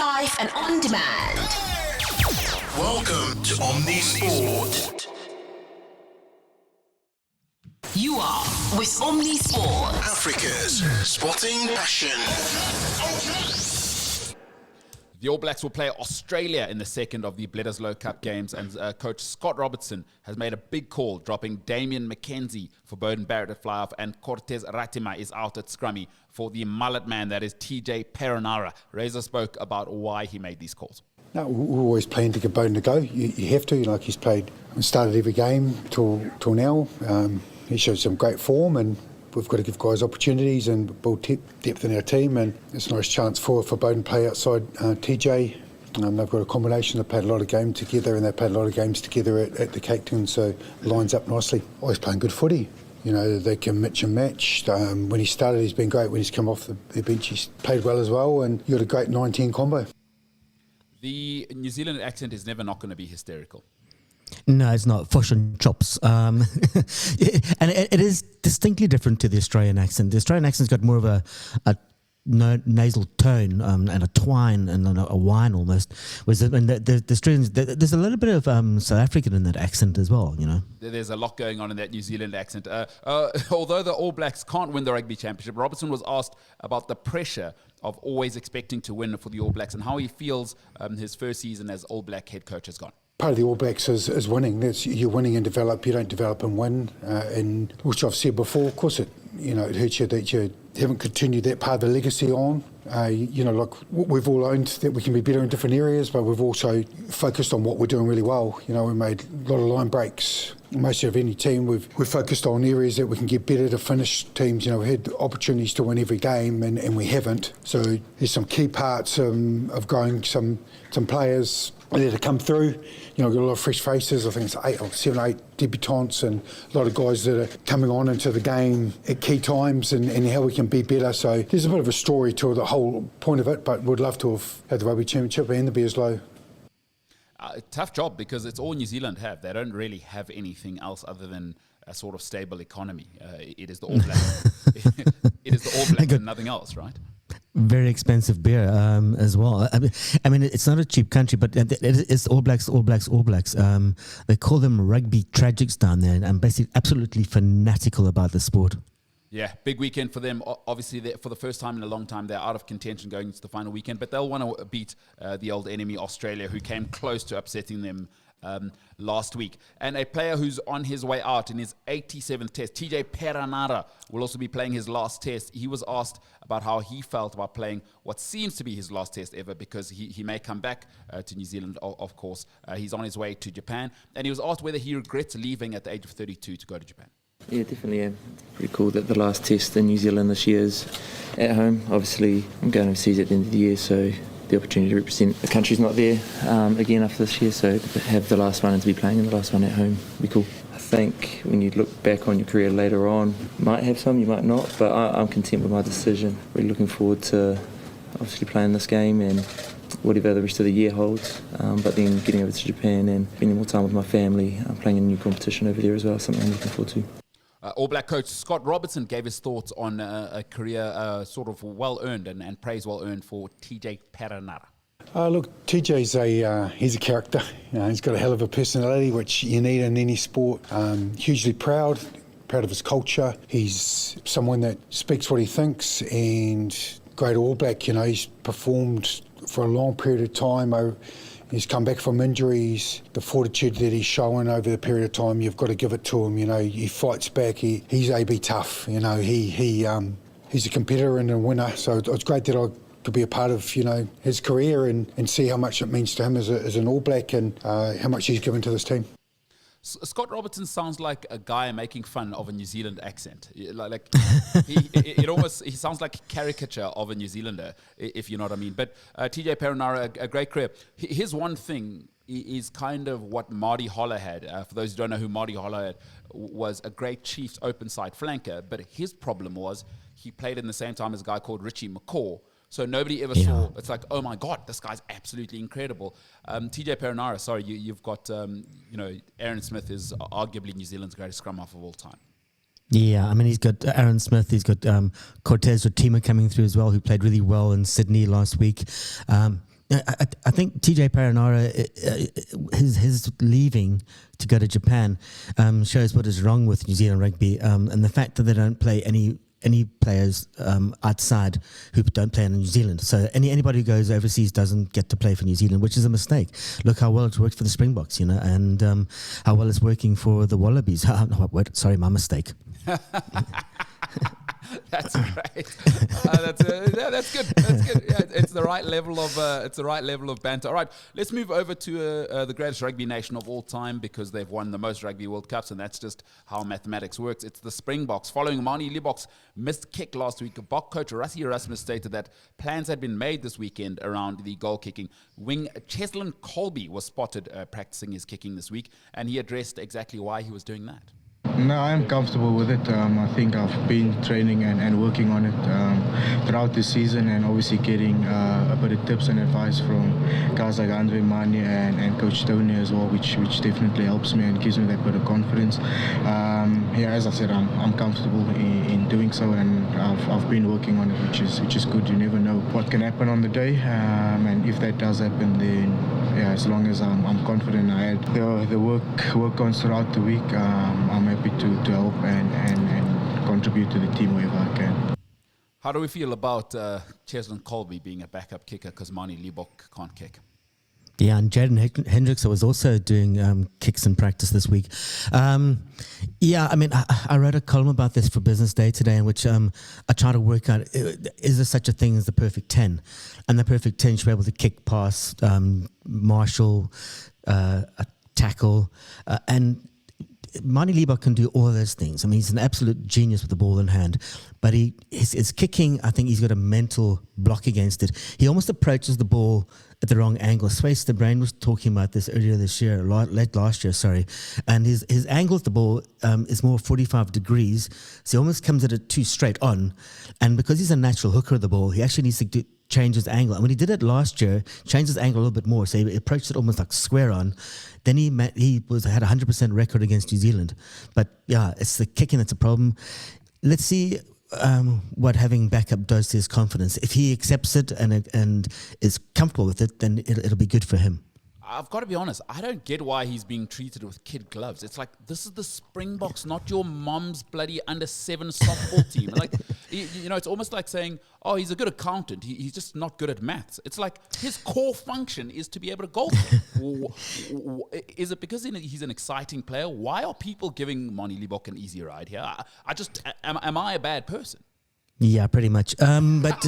live and on demand. Welcome to Omnisport. You are with Omnisport, Africa's sporting passion. The All Blacks will play Australia in the second of the Bledisloe Cup games, and coach Scott Robertson has made a big call, dropping Damian McKenzie for Beauden Barrett at flyhalf, and Cortez Ratima is out at scrummy for the mullet man, that is TJ Perenara. Razor spoke about why he made these calls. No, we're always planning to get Beauden to go. You have to, like he's played and started every game till now. He showed some great form, and we've got to give guys opportunities and build depth in our team, and it's a nice chance for Beauden to play outside TJ. They've got a combination. They've played a lot of games together, and they've played a lot of games together at the Cape Town, so it lines up nicely. Always playing good footy. You know, they can mix and match. When he started, he's been great. When he's come off the bench, he's played well as well, and you got a great 9-10 combo. The New Zealand accent is never not going to be hysterical. No, it's not. Fish and chops. And it is distinctly different to the Australian accent. The Australian accent's got more of a nasal tone and a twine and a whine almost. Whereas the Australians, there's a little bit of South African in that accent as well, you know. There's a lot going on in that New Zealand accent. Although the All Blacks can't win the Rugby Championship, Robertson was asked about the pressure of always expecting to win for the All Blacks and how he feels his first season as All Black head coach has gone. Part of the All Blacks is winning. You're winning and develop. You don't develop and win. And which I've said before, of course, it hurts you that you haven't continued that part of the legacy on. Like we've all owned that we can be better in different areas, but we've also focused on what we're doing really well. You know, we made a lot of line breaks. Most of any team, we've focused on areas that we can get better to finish teams. You know, we had opportunities to win every game, and we haven't. So there's some key parts of growing some players there to come through. You know, got a lot of fresh faces. I think it's 7 or 8 debutants and a lot of guys that are coming on into the game at key times and how we can be better. So there's a bit of a story to the whole point of it, but we'd love to have had the Rugby Championship and the Bledisloe. Tough job, because it's all New Zealand have. They don't really have anything else other than a sort of stable economy. It is the All Blacks. It is the All Blacks and nothing else, right? Very expensive beer as well. I mean, it's not a cheap country, but it's All Blacks. They call them rugby tragics down there, and I'm basically absolutely fanatical about the sport. Yeah, big weekend for them. Obviously, for the first time in a long time, they're out of contention going into the final weekend, but they'll want to beat the old enemy, Australia, who came close to upsetting them last week. And a player who's on his way out in his 87th test, TJ Perenara, will also be playing his last test. He was asked about how he felt about playing what seems to be his last test ever, because he may come back to New Zealand, of course. He's on his way to Japan, and he was asked whether he regrets leaving at the age of 32 to go to Japan. Yeah, definitely. Yeah. Pretty cool that the last test in New Zealand this year is at home. Obviously, I'm going overseas at the end of the year, so the opportunity to represent the country's not there again after this year, so to have the last one and to be playing in the last one at home would be cool. I think when you look back on your career later on, you might have some, you might not, but I'm content with my decision. Really looking forward to obviously playing this game and whatever the rest of the year holds, but then getting over to Japan and spending more time with my family, playing in a new competition over there as well, something I'm looking forward to. All Black coach Scott Robertson gave his thoughts on a career sort of well-earned and praise well-earned for TJ Perenara. Look, TJ's he's a character. He's got a hell of a personality, which you need in any sport. Hugely proud of his culture. He's someone that speaks what he thinks, and great All Black. You know, he's performed for a long period of time. He's come back from injuries. The fortitude that he's shown over the period of time, you've got to give it to him. You know, he fights back. He's A-B tough. You know, he's a competitor and a winner. So it's great that I could be a part of, you know, his career and see how much it means to him as an All Black and how much he's given to this team. Scott Robertson sounds like a guy making fun of a New Zealand accent. He sounds like a caricature of a New Zealander, if you know what I mean. But TJ Perenara, a great career. His one thing is kind of what Marty Holler had. For those who don't know who Marty Holler had, was a great Chiefs open side flanker. But his problem was he played in the same time as a guy called Richie McCaw. So nobody ever saw, it's like, oh my God, this guy's absolutely incredible. TJ Perenara, sorry, you've got, Aaron Smith is arguably New Zealand's greatest scrum half of all time. Yeah, I mean, he's got Aaron Smith, he's got Cortez Ratima coming through as well, who played really well in Sydney last week. I think TJ Perenara, his leaving to go to Japan shows what is wrong with New Zealand rugby, and the fact that they don't play any players outside who don't play in New Zealand. So anybody who goes overseas doesn't get to play for New Zealand, which is a mistake. Look how well it's worked for the Springboks, and how well it's working for the Wallabies. Sorry, my mistake. That's great. That's good. That's good. Yeah, it's the right level of banter. All right, let's move over to the greatest rugby nation of all time, because they've won the most Rugby World Cups, and that's just how mathematics works. It's the Springboks. Following Manie Libbok's missed kick last week, Bok coach Rassie Erasmus stated that plans had been made this weekend around the goal kicking. Wing Cheslin Kolbe was spotted practicing his kicking this week, and he addressed exactly why he was doing that. No, I'm comfortable with it. I think I've been training and working on it throughout the season, and obviously getting a bit of tips and advice from guys like Andre Manie and Coach Tony as well, which definitely helps me and gives me that bit of confidence. As I said, I'm comfortable in doing so, and I've been working on it, which is good. You never know what can happen on the day, and if that does happen, then as long as I'm confident I had the work on throughout the week, I'm happy to help and contribute to the team wherever I can. How do we feel about Cheslin Kolbe being a backup kicker because Manie Libbok can't kick? Yeah, and Jaden Hendricks was also doing kicks in practice this week. I wrote a column about this for Business Day today, in which I try to work out, is there such a thing as the perfect 10? And the perfect 10 should be able to kick, pass, marshal, tackle, and Manie Libbok can do all of those things. I mean, he's an absolute genius with the ball in hand, but his kicking, I think he's got a mental block against it. He almost approaches the ball at the wrong angle. Swayze the Brain was talking about this earlier this year, late last year, sorry. And his angle at the ball is more 45 degrees, so he almost comes at it too straight on. And because he's a natural hooker of the ball, he actually needs to change his angle. And when he did it last year, changed his angle a little bit more, so he approached it almost like square on. Then he had a 100% record against New Zealand. But yeah, it's the kicking that's a problem. Let's see what having backup does to his confidence. If he accepts it and is comfortable with it, then it'll be good for him. I've got to be honest, I don't get why he's being treated with kid gloves. It's like, this is the Springboks, not your mom's bloody under-7 softball team. Like, it's almost like saying, oh, he's a good accountant. He's just not good at maths. It's like his core function is to be able to goal kick. Is it because he's an exciting player? Why are people giving Manie Libbok an easy ride here? Am I a bad person? Yeah, pretty much. I'm going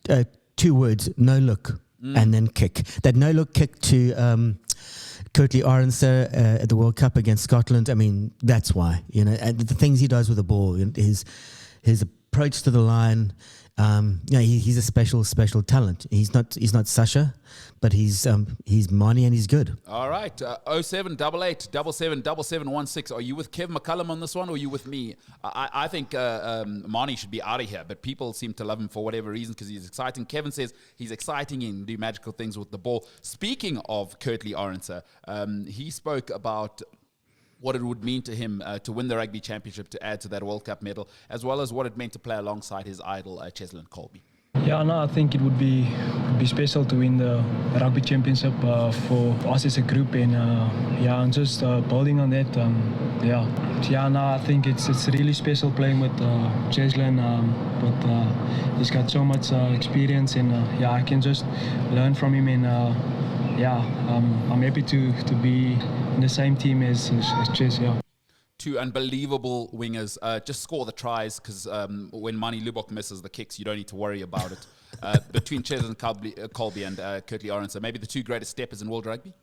to 2 words: no look, and then kick. That no look kick to Curtly Arendse at the World Cup against Scotland. I mean, that's why, and the things he does with the ball, his approach to the line. He's a special talent. He's not Sasha, but he's Manie, and he's good. All right, 0788 777716. Are you with Kev McCullum on this one, or are you with me? I think Manie should be out of here, but people seem to love him for whatever reason because he's exciting. Kevin says he's exciting and do magical things with the ball. Speaking of Curtly Arendse, he spoke about what it would mean to him to win the Rugby Championship, to add to that World Cup medal, as well as what it meant to play alongside his idol, Cheslin Kolbe. Yeah, no, I think it would be special to win the Rugby Championship for us as a group, and just building on that. I think it's really special playing with Cheslin, but he's got so much experience, and I can just learn from him, and I'm happy to be in the same team as Ches. Yeah. 2 unbelievable wingers. Just score the tries, because when Manie Libbok misses the kicks, you don't need to worry about it. Between Cheslin Kolbe and Curtly Arendse, maybe the 2 greatest steppers in world rugby.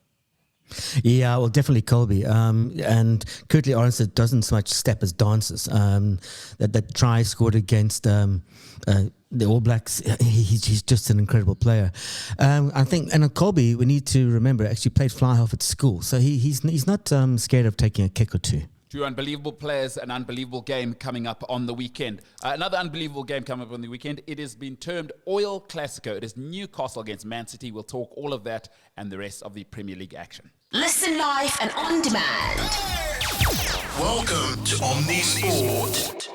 Yeah, well, definitely Kolbe. And Curtly Arendse doesn't so much step as dances. That try scored against the All Blacks, he's just an incredible player. I think, and Kolbe, we need to remember, actually played flyhalf at school, so he's not scared of taking a kick or 2. 2 unbelievable players, an unbelievable game coming up on the weekend. Another unbelievable game coming up on the weekend. It has been termed Oil Classico. It is Newcastle against Man City. We'll talk all of that and the rest of the Premier League action. Listen live and on demand. Welcome to Omni Sport.